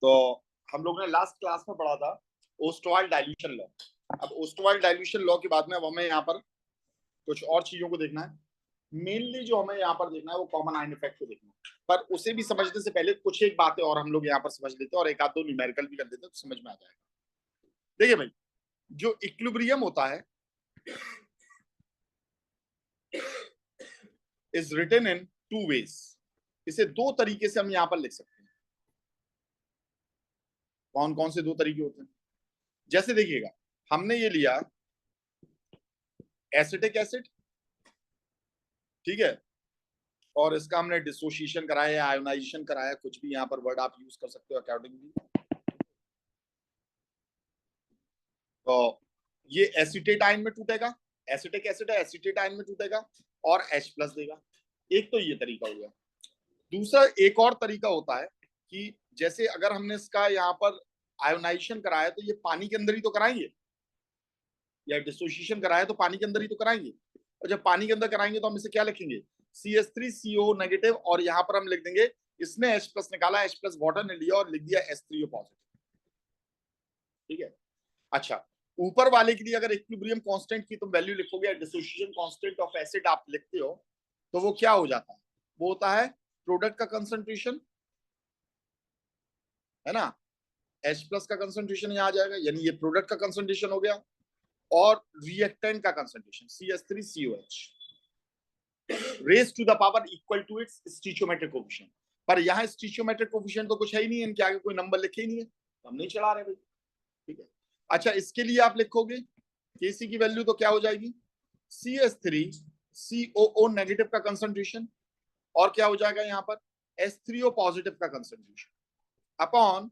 तो हम लोग ने लास्ट क्लास में पढ़ा था ओस्टवाल डाइल्यूशन लॉ। अब ओस्टवाल डाइल्यूशन लॉ के बाद में अब हमें यहाँ पर कुछ और चीजों को देखना है। मेनली जो हमें यहाँ पर देखना है वो कॉमन आयन इफेक्ट को देखना है, पर उसे भी समझने से पहले कुछ एक बातें और हम लोग यहाँ पर समझ लेते हैं और एक आध दो न्यूमेरिकल भी कर देते हैं तो समझ में आ जाएगा। देखिए भाई, जो इक्विलिब्रियम होता है is written in two ways. इसे दो तरीके से हम यहाँ पर लिख सकते हैं। कौन कौन से दो तरीके होते हैं? जैसे देखिएगा, हमने ये लिया एसिटिक एसिड, ठीक है, और इसका हमने डिसोसिएशन कराया, आयोनाइजेशन कराया, कुछ भी यहाँ पर वर्ड आप यूज कर सकते हो अकॉर्डिंगली। तो ये एसिटेट आयन में टूटेगा, एसिटिक एसिड है, एसिटेट आयन में टूटेगा और H प्लस देगा। एक तो ये तरीका हो गया। दूसरा एक और तरीका होता है कि जैसे अगर हमने इसका यहाँ पर आयोनाइजेशन कराया तो ये पानी के अंदर ही तो कराएंगे, या डिसोसिएशन कराया तो पानी के अंदर ही तो कराएंगे, और जब पानी के अंदर कराएंगे तो हम इसे क्या लिखेंगे? CH3CO नेगेटिव, और यहाँ पर हम लिख देंगे इसने H प्लस निकाला, H प्लस वाटर ने लिया और लिख दिया H3O पॉजिटिव। ठीक है। अच्छा, ऊपर वाले के लिए अगर इक्विलिब्रियम कांस्टेंट की तुम वैल्यू लिखोगे, डिसोसिएशन कांस्टेंट ऑफ एसिड आप लिखते हो, तो वो क्या हो जाता है? वो होता है प्रोडक्ट का कंसंट्रेशन, है ना, H प्लस का कंसंट्रेशन यहाँ आ जाएगा, यानी ये प्रोडक्ट का कंसंट्रेशन हो गया, और रिएक्टेंट का concentration CH3COH raise to the power equal to its stoichiometric coefficient. पर यहाँ स्टिचियोमेट्रिक कोफिशिएंट तो कुछ है ही नहीं, इनके आगे कोई नंबर लिखे ही नहीं है, तो हम नहीं चला रहे भाई। ठीक है। अच्छा, इसके लिए आप लिखोगे Kc की वैल्यू तो क्या हो जाएगी? CH3COO नेगेटिव का कंसंट्रेशन, और क्या हो जाएगा यहाँ पर? H3O पॉजिटिव का कंसंट्रेशन अपॉन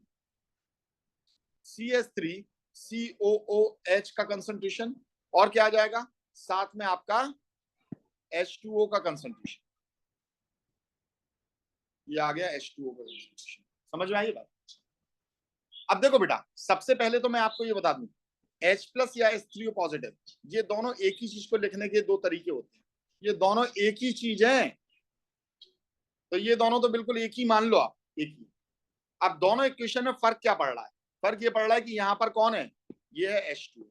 CH3COOH का कंसंट्रेशन, और क्या आ जाएगा साथ में? आपका H2O का कंसंट्रेशन। ये आ गया H2O का कंसंट्रेशन। समझ में आई बात? अब देखो बेटा, सबसे पहले तो मैं आपको ये बता दूं, H प्लस या H3O पॉजिटिव, ये दोनों एक ही चीज को लिखने के दो तरीके होते हैं। ये दोनों एक ही चीज है, तो ये दोनों तो बिल्कुल एक ही मान लो आप, एक ही। अब दोनों इक्वेशन में फर्क क्या पड़ रहा है? फर्क ये पड़ रहा है कि यहाँ पर कौन है? ये है H2O,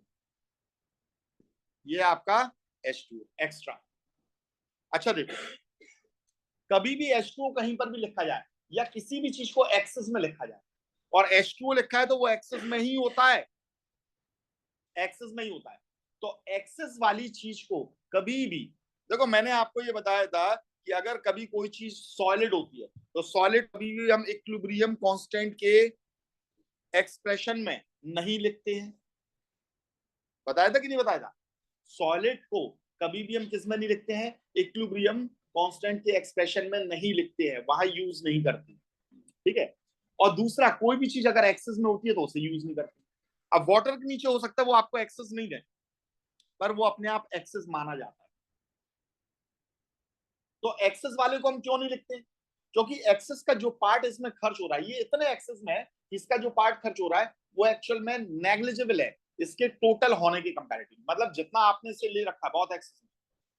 ये आपका H2O एक्स्ट्रा। अच्छा देखो, कभी भी H2O कहीं पर भी लिखा जाए या किसी भी चीज को एक्सेस में लिखा जाए और H2O लिखा है तो वो एक्सेस में ही होता है, एक्सेस में ही होता है। तो एक्सेस वाली चीज को कभी भी, देखो मैंने आपको ये बताया था कि अगर कभी कोई चीज सॉलिड होती है तो सॉलिड कभी भी हम इक्विलिब्रियम कांस्टेंट के एक्सप्रेशन में नहीं लिखते हैं। बताया था कि नहीं बताया था? सॉलिड को कभी भी हम किस में नहीं लिखते हैं? इक्विलिब्रियम कांस्टेंट के एक्सप्रेशन में नहीं लिखते हैं, वहां यूज नहीं करते। ठीक है। और दूसरा, कोई भी चीज अगर एक्सेस में होती है तो उसे यूज नहीं करते। अब वाटर के नीचे हो सकता है वो आपको एक्सेस नहीं दे, पर वो अपने आप एक्सेस माना जाता है। तो एक्सेस वाले को हम क्यों नहीं लिखते? क्योंकि एक्सेस का जो पार्ट इसमें खर्च हो रहा है, ये इतने एक्सेस में है, इसका जो पार्ट खर्च हो रहा है वो एक्चुअल में नेग्लिजिबल है इसके टोटल होने के कंपैरेटिव। मतलब जितना आपने इसे ले रखा बहुत एक्सेस में,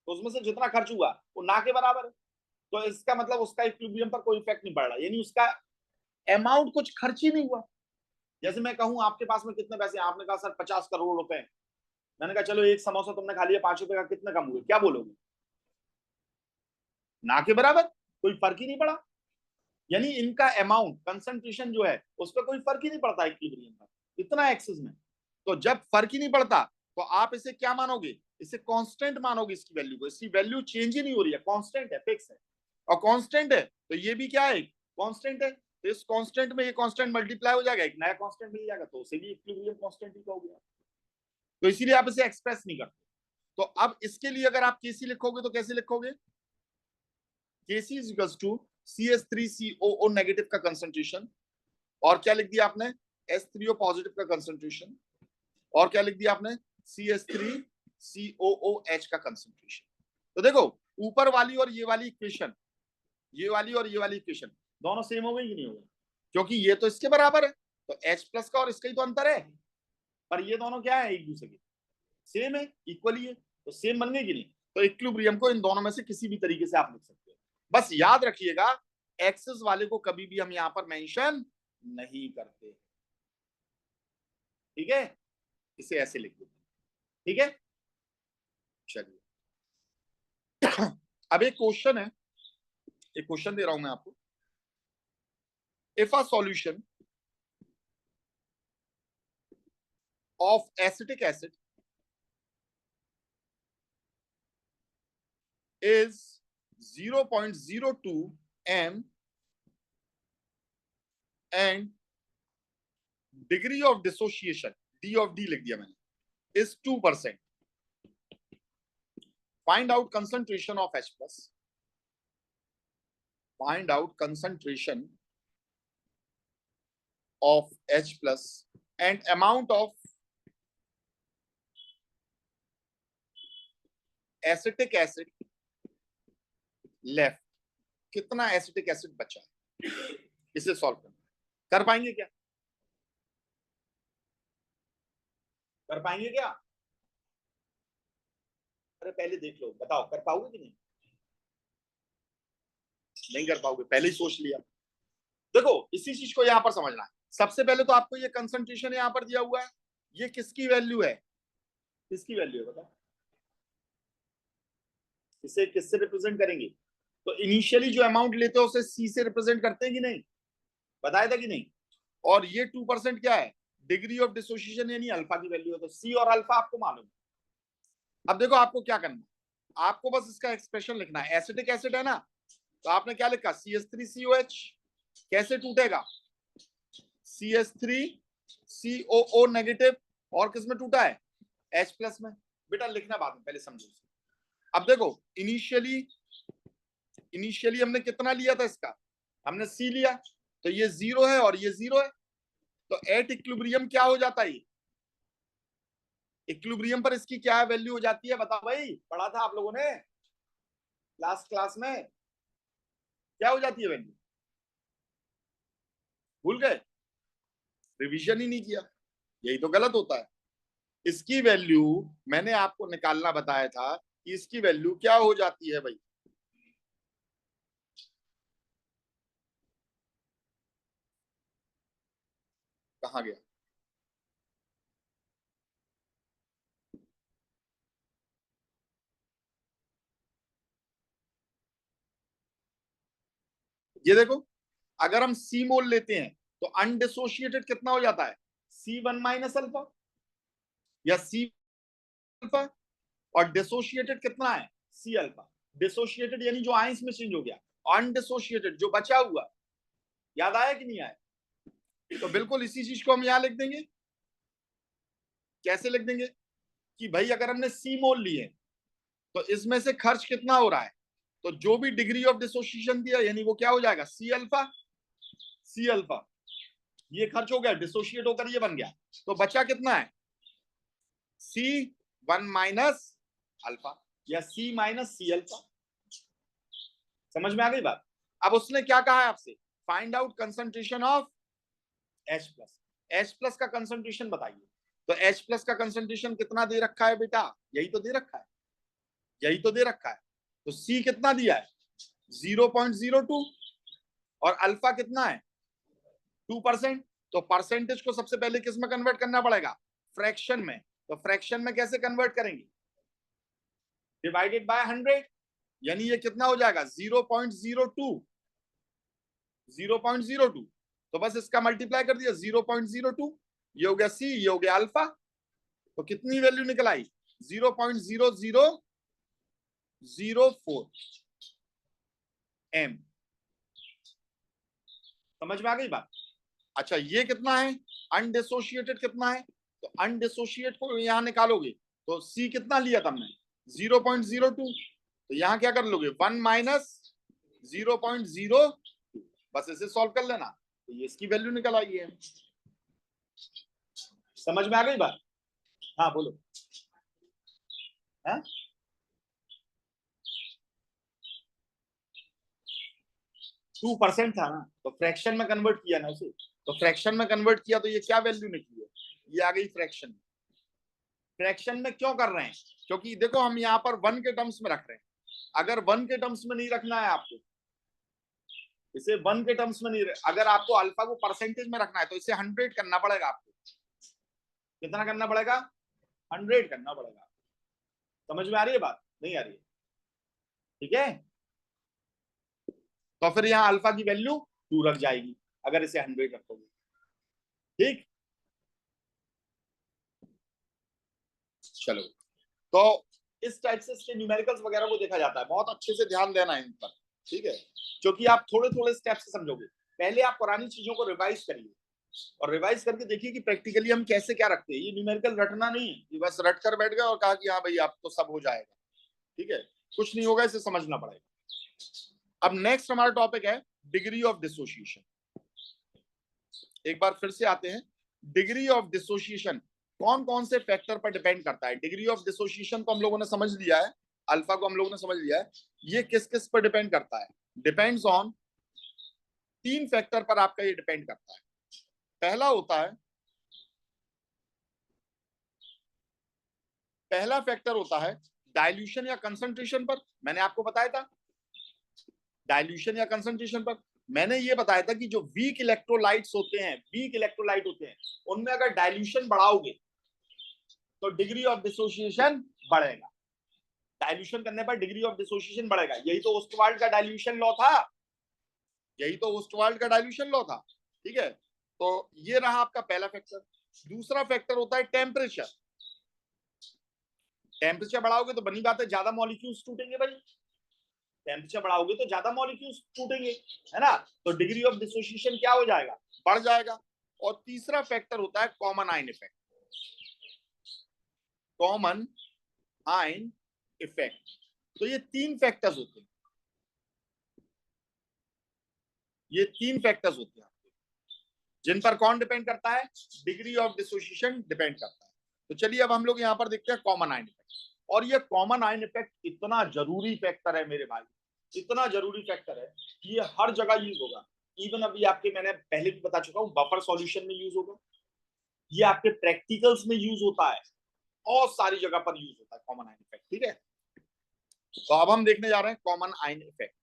तो उसमें से जितना खर्च हुआ वो ना के बराबर है। तो इसका मतलब उसका इक्विलिब्रियम पर कोई इफेक्ट नहीं पड़ रहा, यानी उसका अमाउंट कुछ खर्च ही नहीं हुआ। जैसे मैं कहूं आपके पास में कितने पैसे, आपने कहा सर 50 करोड़ रुपए, मैंने कहा चलो एक समोसा तुमने खा लिया 5 रुपए का, कितने कम हुए? क्या बोलोगे? ना के बराबर, कोई फर्क ही नहीं पड़ा। यानी इनका अमाउंट कंसंट्रेशन जो है उस पर कोई फर्क ही नहीं पड़ता इक्विलिब्रियम पर, इतना एक्सेस में। तो जब फर्क ही नहीं पड़ता तो आप इसे क्या मानोगे? इसे कांस्टेंट मानोगे, इसकी वैल्यू को। इसकी वैल्यू चेंज ही नहीं हो रही है, कांस्टेंट है, फिक्स है। और कांस्टेंट है तो ये भी क्या है? कांस्टेंट है। तो इस कांस्टेंट में ये कांस्टेंट मल्टीप्लाई हो जाएगा, एक नया कांस्टेंट मिल जाएगा, तो उसे भी इक्विलिब्रियम कांस्टेंट ही कहोगे। तो इसीलिए आप इसे एक्सप्रेस नहीं करते। तो अब इसके लिए अगर आप केसी लिखोगे तो कैसे लिखोगे? Kc is equals to CH3COO negative का कंसंट्रेशन, और क्या लिख दिया आपने? H3O पॉजिटिव का कंसंट्रेशन, और क्या लिख दिया आपने? CH3COOH का कंसंट्रेशन। तो देखो, ऊपर वाली और ये वाली इक्वेशन, ये वाली और ये वाली इक्वेशन दोनों सेम हो गई कि नहीं हो गई? क्योंकि ये तो इसके बराबर है, तो H प्लस का और इसका ही तो अंतर है, पर ये दोनों क्या है? एक दूसरे के सेम है, इक्वली है, तो सेम बन गई कि नहीं? तो इक्विलिब्रियम को इन दोनों में से किसी भी तरीके से आप लिख सकते हो। बस याद रखिएगा, एक्सेस वाले को कभी भी हम यहां पर मेंशन नहीं करते। ठीक है, इसे ऐसे लिख देते। ठीक है, चलिए अब एक क्वेश्चन है, एक क्वेश्चन दे रहा हूं मैं आपको। If a solution of acetic acid is 0.02 m and degree of dissociation d of d लिख दिया मैंने is 2%. Find out concentration of H plus. Find out concentration of H plus and amount of acetic acid left. कितना acetic acid बचा है, इसे solve करना। कर पाएंगे क्या? कर पाएंगे क्या? अरे पहले देख लो, बताओ कर पाओगे कि नहीं? नहीं कर पाओगे, पहले ही सोच लिया। देखो इसी चीज को यहां पर समझना है। सबसे पहले तो आपको ये कंसंट्रेशन यहां पर दिया हुआ है, ये किसकी वैल्यू है? किसकी वैल्यू है बताओ? इसे किससे रिप्रेजेंट करेंगे? तो इनिशियली जो अमाउंट लेते हो उसे सी से रिप्रेजेंट करते हैं कि नहीं? बताया था कि नहीं? और ये 2% क्या है? डिग्री ऑफ डिसोसिएशन यानी अल्फा की वैल्यू है। तो सी और अल्फा आपको मालूम है। अब देखो आपको क्या करना है, आपको बस इसका एक्सप्रेशन लिखना है। एसिटिक एसिड है ना, तो आपने क्या लिखा? CH3COH। कैसे टूटेगा? CH3COO नेगेटिव, और किसमें टूटा है? H प्लस में। बेटा लिखना बाद में, पहले समझो। अब देखो इनिशियली हमने कितना लिया था इसका? हमने C लिया, तो ये 0 है और ये 0 है। तो एट इक्विलिब्रियम क्या हो जाता है? इक्विलिब्रियम पर इसकी क्या वैल्यू हो जाती है? बताओ भाई, पढ़ा था आप लोगों ने लास्ट क्लास में, क्या हो जाती है वैल्यू? भूल गए? रिवीजन ही नहीं किया, यही तो गलत होता है। इसकी वैल्यू मैंने आपको निकालना बताया था कि इसकी वैल्यू क्या हो जाती है भाई। कहां गया? ये देखो, अगर हम सी मोल लेते हैं तो अनडिसोशिएटेड कितना हो जाता है? C1 माइनस अल्फा या C अल्फा। और डिसोशिएटेड कितना है? C alpha. डिसोशिएटेड यानी जो आयंस में चेंज हो गया। अनडिसोशिएटेड जो बचा हुआ। याद आया कि नहीं आया? तो बिल्कुल इसी चीज को हम यहां लिख देंगे। कैसे लिख देंगे कि भाई अगर हमने C मोल लिए तो इसमें से खर्च कितना हो रहा है? तो जो भी डिग्री ऑफ डिसोसिएशन दिया यानी वो क्या हो जाएगा? C alpha. C अल्फा ये खर्च हो गया, डिसोशिएट होकर ये बन गया। तो बचा कितना है? C1 माइनस अल्फा या C माइनस C अल्फा। समझ में आ गई बात? अब उसने क्या कहा है आपसे? Find out concentration of H plus. H plus का कंसंट्रेशन बताइए। तो H प्लस का कंसंट्रेशन कितना दे रखा है बेटा? यही तो दे रखा है, यही तो दे रखा है। तो C कितना दिया है? 0.02 और अल्फा कितना है? 2%। तो परसेंटेज को सबसे पहले किस में कन्वर्ट करना पड़ेगा? फ्रैक्शन में। तो फ्रैक्शन में कैसे कन्वर्ट करेंगे? डिवाइडेड बाय 100, यानी ये कितना हो जाएगा? 0.02। 0.02 तो बस इसका मल्टीप्लाई कर दिया 0.02, ये हो गया C, ये हो गया अल्फा। तो कितनी वैल्यू निकल आई? 0.0004 m। समझ में आ गई बात? अच्छा ये कितना है? अनडिसोशिएटेड कितना है? तो अनडिसोशिएट को यहां निकालोगे तो C कितना लिया था हमने? 0.02। तो यहां क्या कर लोगे? 1 माइनस 0.02, बस इसे सॉल्व कर लेना, तो ये इसकी वैल्यू निकल आई है। समझ में आ गई बात? हाँ बोलो। हाँ 2% था ना, तो फ्रैक्शन में कन्वर्ट किया ना उसे। तो फ्रैक्शन में कन्वर्ट किया तो ये क्या वैल्यू निकली है? ये आ गई फ्रैक्शन। फ्रैक्शन में क्यों कर रहे हैं? क्योंकि देखो हम यहाँ पर 1 के टर्म्स में रख रहे हैं। अगर 1 के टर्म्स में नहीं रखना है आपको इसे 1 के टर्म्स में नहीं, अगर आपको अल्फा को परसेंटेज में रखना है तो इसे 100 करना पड़ेगा आपको। कितना करना पड़ेगा? 100 करना पड़ेगा। समझ में आ रही है बात? नहीं आ रही है? ठीक है, तो फिर यहाँ अल्फा की वैल्यू 2 रख जाएगी अगर इसे 100 रखोगे। ठीक, चलो, तो इस टाइप से इसके न्यूमेरिकल्स वगैरह को देखा जाता है। बहुत अच्छे से ध्यान देना है इन पर, ठीक है, क्योंकि आप थोड़े थोड़े स्टेप से समझोगे। पहले आप पुरानी चीजों को रिवाइज करिए और रिवाइज करके देखिए कि प्रैक्टिकली हम कैसे क्या रखते हैं। ये न्यूमेरिकल रटना नहीं है कि बस रट कर बैठ गए और कहा कि हाँ भाई आप तो सब हो जाएगा। ठीक है, कुछ नहीं होगा, इसे समझना पड़ेगा। अब नेक्स्ट हमारा टॉपिक है डिग्री ऑफ डिसोसिएशन। एक बार फिर से आते हैं, डिग्री ऑफ डिसोसिएशन कौन कौन से फैक्टर पर डिपेंड करता है। डिग्री ऑफ डिसोसिएशन को हम लोगों ने समझ लिया है, अल्फा को हम लोगों ने समझ लिया है, ये किस किस पर डिपेंड करता है? डिपेंड्स ऑन 3 फैक्टर पर आपका ये डिपेंड करता है। पहला होता है, पहला फैक्टर होता है डाइल्यूशन या कंसंट्रेशन पर। मैंने आपको बताया था डाइल्यूशन या कंसंट्रेशन पर, मैंने ये बताया था कि जो वीक इलेक्ट्रोलाइट्स होते हैं, वीक इलेक्ट्रोलाइट होते हैं, उनमें अगर डाइल्यूशन बढ़ाओगे तो डिग्री ऑफ डिसोसिएशन बढ़ेगा। डाइल्यूशन करने पर डिग्री ऑफ डिसोसिएशन बढ़ेगा। यही तो ओस्टवाल्ड का डाइल्यूशन लॉ था, यही तो ओस्टवाल्ड का डाइल्यूशन लॉ था। ठीक है, तो ये रहा आपका पहला फैक्टर। दूसरा फैक्टर होता है टेम्परेचर। टेम्परेचर बढ़ाओगे तो बनी बात है ज्यादा मॉलिक्यूल्स टूटेंगे भाई, टेम्परेचर बढ़ाओगे तो ज्यादा मॉलिक्यूल्स टूटेंगे, है ना, तो डिग्री ऑफ डिसोसिएशन क्या हो जाएगा? बढ़ जाएगा। और तीसरा फैक्टर होता है common ion effect. Common ion effect, तो ये 3 फैक्टर्स होते हैं, ये 3 फैक्टर्स होते हैं जिन पर कौन डिपेंड करता है? डिग्री ऑफ डिसोसिएशन डिपेंड करता है। तो चलिए अब हम लोग यहाँ पर देखते हैं कॉमन आयन इफेक्ट। और ये कॉमन आयन इफेक्ट इतना जरूरी फैक्टर है मेरे भाई, इतना जरूरी फैक्टर है कि ये हर जगह यूज होगा। इवन अभी आपके, मैंने पहले भी बता चुका हूँ, बफर सॉल्यूशन में यूज होगा, ये आपके प्रैक्टिकल्स में यूज होता है, बहुत सारी जगह पर यूज होता है कॉमन आयन इफेक्ट। ठीक है, तो अब हम देखने जा रहे हैं कॉमन आयन इफेक्ट।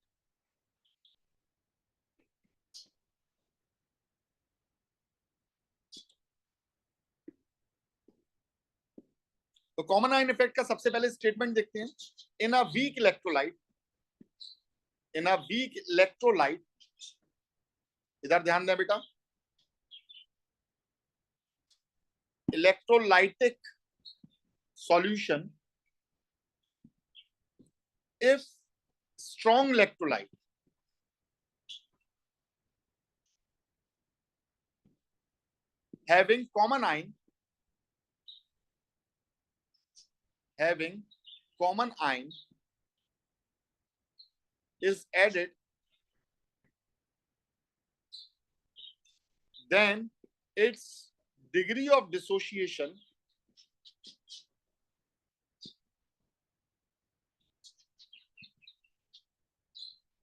तो कॉमन आयन इफेक्ट का सबसे पहले स्टेटमेंट देखते हैं। In a weak electrolyte, in a weak electrolyte, इधर ध्यान दें बेटा, electrolytic solution, if strong electrolyte having common ion, having common ion is added, then its degree of dissociation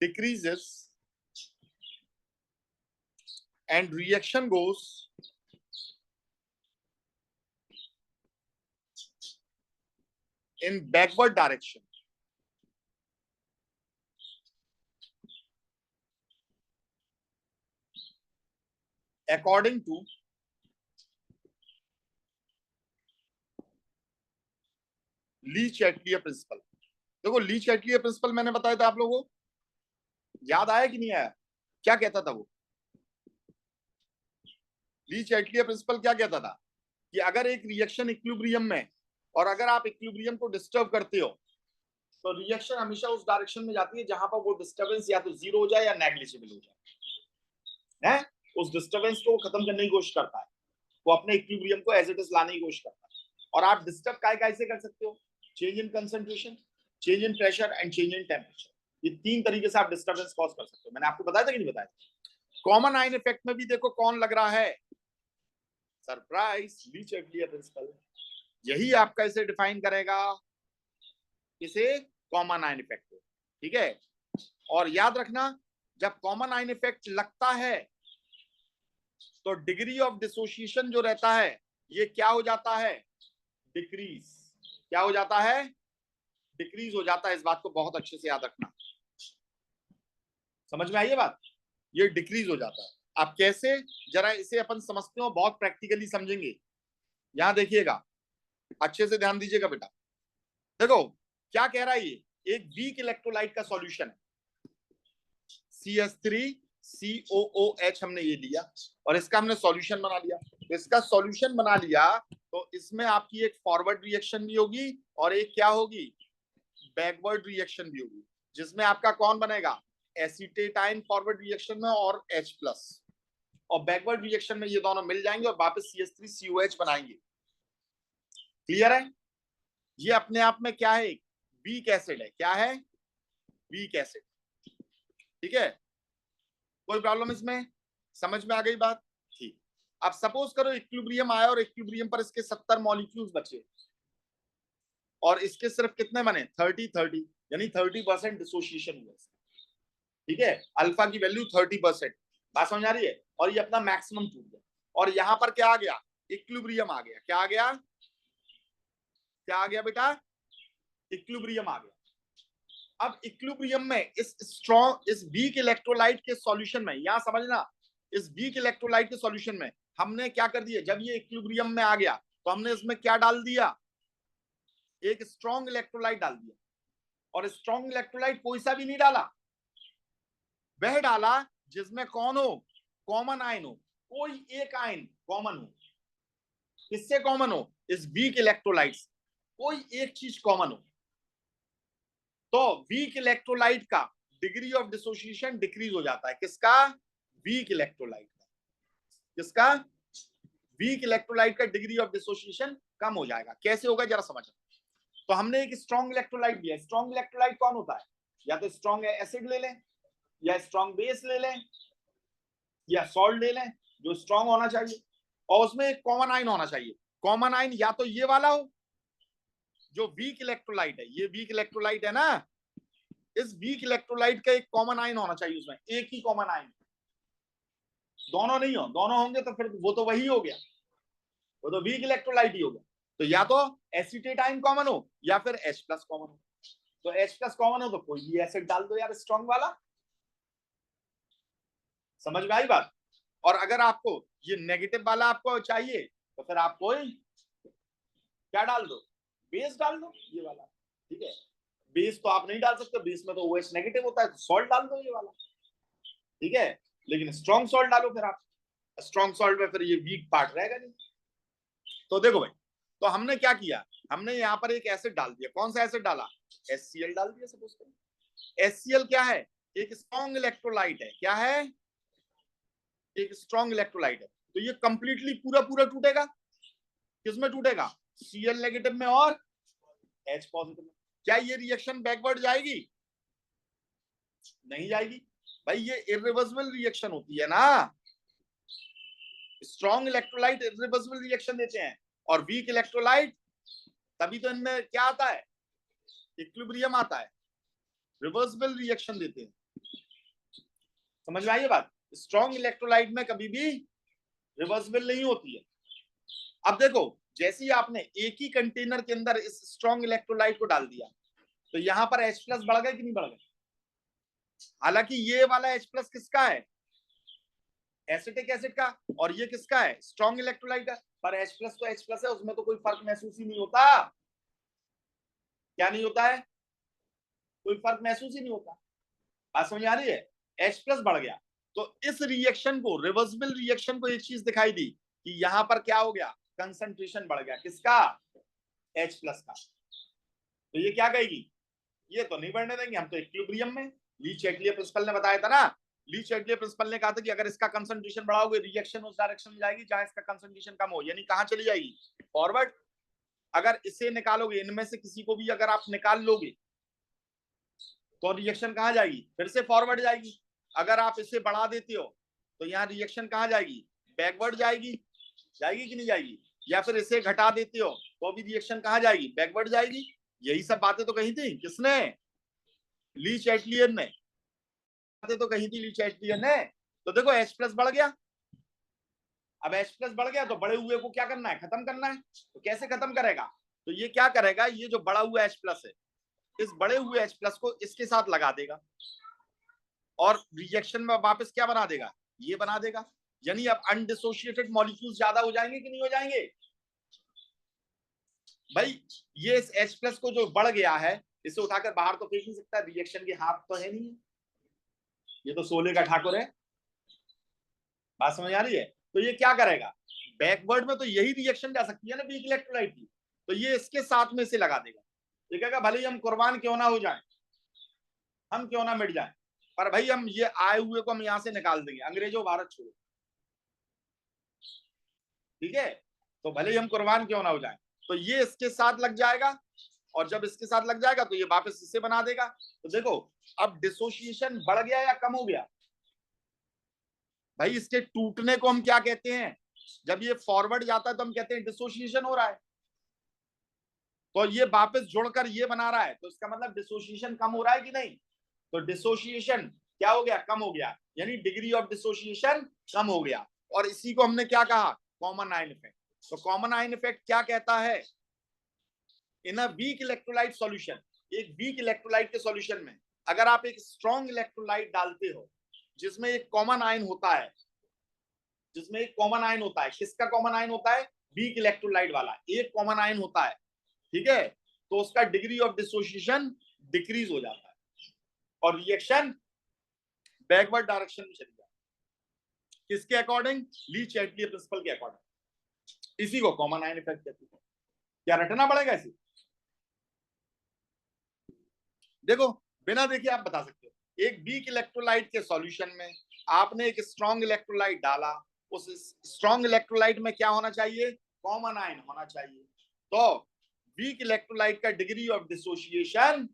decreases and reaction goes in backward direction according to Le Chatelier principle. देखो Le Chatelier principal मैंने बताया था आप लोगों को, याद आया कि नहीं आया? क्या कहता था वो? ली-चैटलियर प्रिंसिपल क्या कहता था कि अगर एक रिएक्शन इक्विलिब्रियम में, और अगर आप इक्विलिब्रियम को डिस्टर्ब करते हो तो रिएक्शन हमेशा उस डायरेक्शन में जाती है जहां पर वो डिस्टर्बेंस या तो जीरो हो जाए या नेग्लिजिबल हो जाए, है, उस डिस्टर्बेंस को खत्म करने की कोशिश करता है, वो अपने इक्विलिब्रियम को एज इट इज लाने की कोशिश करता है। और आप डिस्टर्ब कैसे कर सकते हो? Change in concentration, change in pressure and change in temperature, ये 3 तरीके से आप डिस्टर्बेंस कॉज कर सकते हो। मैंने आपको बताया था कि नहीं बताया? कॉमन आयन इफेक्ट में भी देखो कौन लग रहा है, सरप्राइज, ली-चैटलियर प्रिंसिपल। यही आपका इसे डिफाइन करेगा, इसे कॉमन आयन इफेक्ट को। ठीक है, और याद रखना जब कॉमन आयन इफेक्ट लगता है तो डिग्री ऑफ डिसोसिएशन जो रहता है ये क्या हो जाता है? डिक्रीज। क्या हो जाता है? डिक्रीज हो जाता है। इस बात को बहुत अच्छे से याद रखना। समझ में आई ये बात? ये डिक्रीज हो जाता है। अब कैसे, जरा इसे अपन समझते हो, बहुत प्रैक्टिकली समझेंगे। यहां देखिएगा, अच्छे से ध्यान दीजिएगा बेटा। देखो क्या कह रहा है, ये एक वीक इलेक्ट्रोलाइट का सॉल्यूशन है, CH3COOH हमने ये लिया और इसका हमने सॉल्यूशन बना लिया। तो इसका सॉल्यूशन बना लिया तो इसमें आपकी एक फॉरवर्ड रिएक्शन भी होगी और एक क्या होगी, बैकवर्ड रिएक्शन भी होगी, जिसमें आपका कौन बनेगा, एसीटेटाइन फॉरवर्ड रिएक्शन में और H+, और बैकवर्ड रिएक्शन में ये दोनों मिल जाएंगे और वापस CH3COH बनाएंगे। क्लियर है? ये अपने आप में क्या है, वीक एसिड है। क्या है? Weak acid. ठीक है, कोई प्रॉब्लम इसमें? समझ में आ गई बात? ठीक। अब सपोज करो इक्विलिब्रियम आया और इक्विलिब्रियम पर इसके 70 मॉलिक्यूल्स बचे और इसके सिर्फ कितने बने, 30, यानी 30% डिसोसिएशन हुआ। ठीक है, अल्फा की वैल्यू 30%। बात समझ आ रही है? और ये अपना मैक्सिमम टूट गया और यहां पर क्या आ गया, इक्विलिब्रियम आ गया। क्या आ गया? क्या आ गया बेटा? इक्विलिब्रियम आ गया। अब इक्विलिब्रियम में इस वीक इलेक्ट्रोलाइट के सॉल्यूशन में, यहां समझना, इस वीक इलेक्ट्रोलाइट के सॉल्यूशन में हमने क्या कर दिया, जब ये इक्विलिब्रियम में आ गया तो हमने इसमें क्या डाल दिया, एक स्ट्रॉन्ग इलेक्ट्रोलाइट डाल दिया। और स्ट्रॉन्ग इलेक्ट्रोलाइट कोई सा भी नहीं डाला, वह डाला जिसमें कौन हो, कॉमन आयन हो, कोई एक आयन कॉमन हो। किससे कॉमन हो? इस वीक इलेक्ट्रोलाइट, कोई एक चीज कॉमन हो। तो वीक इलेक्ट्रोलाइट का डिग्री ऑफ डिसोसिएशन डिक्रीज हो जाता है। किसका? वीक इलेक्ट्रोलाइट का। किसका? वीक इलेक्ट्रोलाइट का डिग्री ऑफ डिसोसिएशन कम हो जाएगा। कैसे होगा जरा समझ। तो हमने एक स्ट्रॉन्ग इलेक्ट्रोलाइट दिया। स्ट्रॉन्ग इलेक्ट्रोलाइट कौन होता है? या तो स्ट्रॉन्ग एसिड ले लें, या स्ट्रॉन्ग बेस ले लें, या सॉल्ट ले लें, जो स्ट्रॉन्ग होना चाहिए और उसमें एक कॉमन आयन होना चाहिए। कॉमन आयन या तो ये वाला हो जो वीक इलेक्ट्रोलाइट है, ये वीक इलेक्ट्रोलाइट है ना, इस वीक इलेक्ट्रोलाइट का एक कॉमन आयन होना चाहिए, उसमें एक ही कॉमन आयन। दोनों नहीं हो, दोनों होंगे तो फिर वो तो वही हो गया, वो तो वीक इलेक्ट्रोलाइट ही हो गया। तो या तो एसीटेट आयन कॉमन हो या फिर H+ कॉमन हो। तो H+ कॉमन हो तो कोई भी एसिड डाल दो यार, स्ट्रॉन्ग वाला। समझ में आई बात? और अगर आपको ये नेगेटिव वाला आपको चाहिए तो फिर आप कोई क्या डाल दो, बेस डाल दो, ये वाला। ठीक है, बेस तो आप नहीं डाल सकते, बेस में तो OH नेगेटिव होता है, तो सॉल्ट डाल दो ये वाला। ठीक है, लेकिन स्ट्रॉन्ग सॉल्ट डालो फिर आप, स्ट्रॉन्ग सॉल्ट में फिर ये वीक पार्ट रहेगा नहीं। तो देखो भाई, तो हमने क्या किया, हमने यहाँ पर एक एसिड डाल दिया। कौन सा एसिड डाला? HCl डाल दिया। सपोज करो HCl क्या है, एक स्ट्रॉन्ग इलेक्ट्रोलाइट है। क्या है? एक स्ट्रॉन्ग इलेक्ट्रोलाइट है। तो ये कंप्लीटली पूरा पूरा टूटेगा। किसमें टूटेगा? Cl नेगेटिव में और H पॉजिटिव में। क्या ये रिएक्शन बैकवर्ड जाएगी? नहीं जाएगी भाई, ये इरिवर्सिबल रिएक्शन होती है ना। स्ट्रॉन्ग इलेक्ट्रोलाइट इरिवर्सिबल रिएक्शन देते हैं और वीक इलेक्ट्रोलाइट, तभी तो इनमें क्या आता है, इक्विलिब्रियम आता है, रिवर्सिबल रिएक्शन देते हैं। समझ में आई बात? स्ट्रॉन्ग इलेक्ट्रोलाइट में कभी भी रिवर्सिबल नहीं होती है। अब देखो, जैसे ही आपने एक ही कंटेनर के अंदर इस स्ट्रॉन्ग इलेक्ट्रोलाइट को डाल दिया तो यहां पर H+ बढ़ गए कि नहीं बढ़ गए? हालांकि ये वाला H+ किसका है, एसिटिक एसिड का, और ये किसका है, स्ट्रॉन्ग इलेक्ट्रोलाइट का। पर H+ तो H+ है, उसमें तो कोई फर्क महसूस ही नहीं होता। क्या नहीं होता है? कोई फर्क महसूस ही नहीं होता। बात समझ आ रही है? H+ बढ़ गया तो इस रिएक्शन को, रिवर्सिबल रिएक्शन को एक चीज दिखाई दी कि यहां पर क्या हो गया, कंसंट्रेशन बढ़ गया। किसका? H+ का। तो ये क्या कहेगी, ये तो नहीं बढ़ने देंगे हम, तो इक्विलिब्रियम में। ली चैटलियर प्रिंसिपल ने बताया था ना, ली चैटलियर प्रिंसिपल ने कहा था कि अगर इसका कंसंट्रेशन बढ़ाओगे, रिएक्शन उस डायरेक्शन में जाएगी जहां इसका कंसंट्रेशन कम हो, यानी कहां चली जाएगी, फॉरवर्ड। अगर इसे निकालोगे, इनमें से किसी को भी अगर आप निकाल लोगे तो रिएक्शन कहां जाएगी, फिर से फॉरवर्ड जाएगी। अगर आप इसे बढ़ा देते हो तो यहाँ रिएक्शन कहां जाएगी, बैकवर्ड जाएगी। जाएगी कि नहीं जाएगी? या फिर इसे घटा देते हो तो भी रिएक्शन कहां जाएगी, बैकवर्ड जाएगी। यही सब बातें तो कही थी किसने, ली चैटलियर ने। बातें तो कही थी ली चैटलियर ने। तो देखो H+ बढ़ गया। अब H+ बढ़ गया तो बड़े हुए को क्या करना है, खत्म करना है। तो कैसे खत्म करेगा, तो ये क्या करेगा, ये जो बड़ा हुआ H+ है, इस बड़े हुए H+ को इसके साथ लगा देगा। और रिएक्शन में वापस क्या बना देगा, ये बना देगा। यानी अब अनडिसोशिएटेड मॉलिक्यूल्स ज्यादा हो जाएंगे कि नहीं हो जाएंगे भाई। ये इस H+ को जो बढ़ गया है, इसे उठाकर बाहर तो फेंक नहीं सकता, रिएक्शन के हाथ तो है नहीं, ये तो सोले का ठाकुर है। बात समझ आ रही है? तो ये क्या करेगा, बैकवर्ड में तो यही रिएक्शन जा सकती है ना वीक इलेक्ट्रोलाइट की, तो ये इसके साथ में से लगा देगा। ये कहेगा भले ही हम कुर्बान क्यों ना हो जाएं, हम क्यों ना मिट जाएं, पर भाई हम ये आए हुए को हम यहां से निकाल देंगे, अंग्रेजों भारत छोड़ो, ठीक है। तो भले ही हम कुर्बान क्यों ना हो जाएं, तो ये इसके साथ लग जाएगा, और जब इसके साथ लग जाएगा तो ये वापस इसे बना देगा। तो देखो अब डिसोसिएशन बढ़ गया या कम हो गया भाई। इसके टूटने को हम क्या कहते हैं, जब ये फॉरवर्ड जाता है तो हम कहते हैं डिसोसिएशन हो रहा है, तो ये वापस जुड़कर ये बना रहा है, तो इसका मतलब डिसोसिएशन कम हो रहा है कि नहीं। तो डिसोसिएशन क्या हो गया, कम हो गया, यानी डिग्री ऑफ डिसोसिएशन कम हो गया। और इसी को हमने क्या कहा, कॉमन आयन इफेक्ट। तो कॉमन आयन इफेक्ट क्या कहता है, इन अ वीक इलेक्ट्रोलाइट सॉल्यूशन, एक वीक इलेक्ट्रोलाइट के सॉल्यूशन में अगर आप एक स्ट्रॉन्ग इलेक्ट्रोलाइट डालते हो जिसमें एक कॉमन आयन होता है, जिसमें एक कॉमन आयन होता है, किसका कॉमन आयन होता है, वीक इलेक्ट्रोलाइट वाला एक कॉमन आयन होता है, ठीक है। तो उसका डिग्री ऑफ डिसोसिएशन डिक्रीज हो जाता है और रिएक्शन बैकवर्ड डायरेक्शन में चली जाती है, किसके अकॉर्डिंग, ली चैटली प्रिंसिपल के अकॉर्डिंग। इसी को कॉमन आयन इफेक्ट कहते हैं। क्या रटना पड़ेगा इसे, देखो बिना देखे आप बता सकते हो। एक वीक इलेक्ट्रोलाइट के सॉल्यूशन में आपने एक स्ट्रॉन्ग इलेक्ट्रोलाइट डाला, उस स्ट्रॉन्ग इलेक्ट्रोलाइट में क्या होना चाहिए, कॉमन आयन होना चाहिए। तो वीक इलेक्ट्रोलाइट का डिग्री ऑफ डिसोसिएशन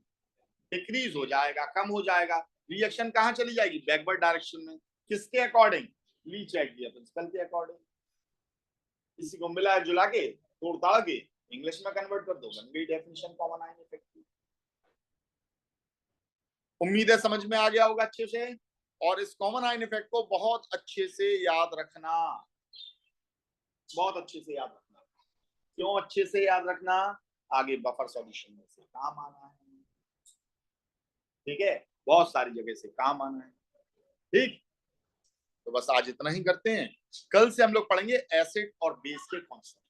डिक्रीज हो जाएगा, कम हो जाएगा, रिएक्शन कहां चली जाएगी, बैकवर्ड डायरेक्शन में, किसके अकॉर्डिंग, ली चैटली प्रिंसिपल के अकॉर्डिंग। इसी को मिला जुला के तोड़ ताड़ के इंग्लिश में कन्वर्ट कर दो, बन गई डेफिनेशन कॉमन आयन इफेक्ट की। उम्मीद है समझ में आ गया होगा अच्छे से। और इस कॉमन आयन इफेक्ट को बहुत अच्छे से याद रखना, बहुत अच्छे से याद रखना। क्यों अच्छे से याद रखना, आगे बफर सॉल्यूशन में से काम आना है, ठीक है, बहुत सारी जगह से काम आना है, ठीक। तो बस आज इतना ही करते हैं, कल से हम लोग पढ़ेंगे एसिड और बेस के कॉन्सेप्ट।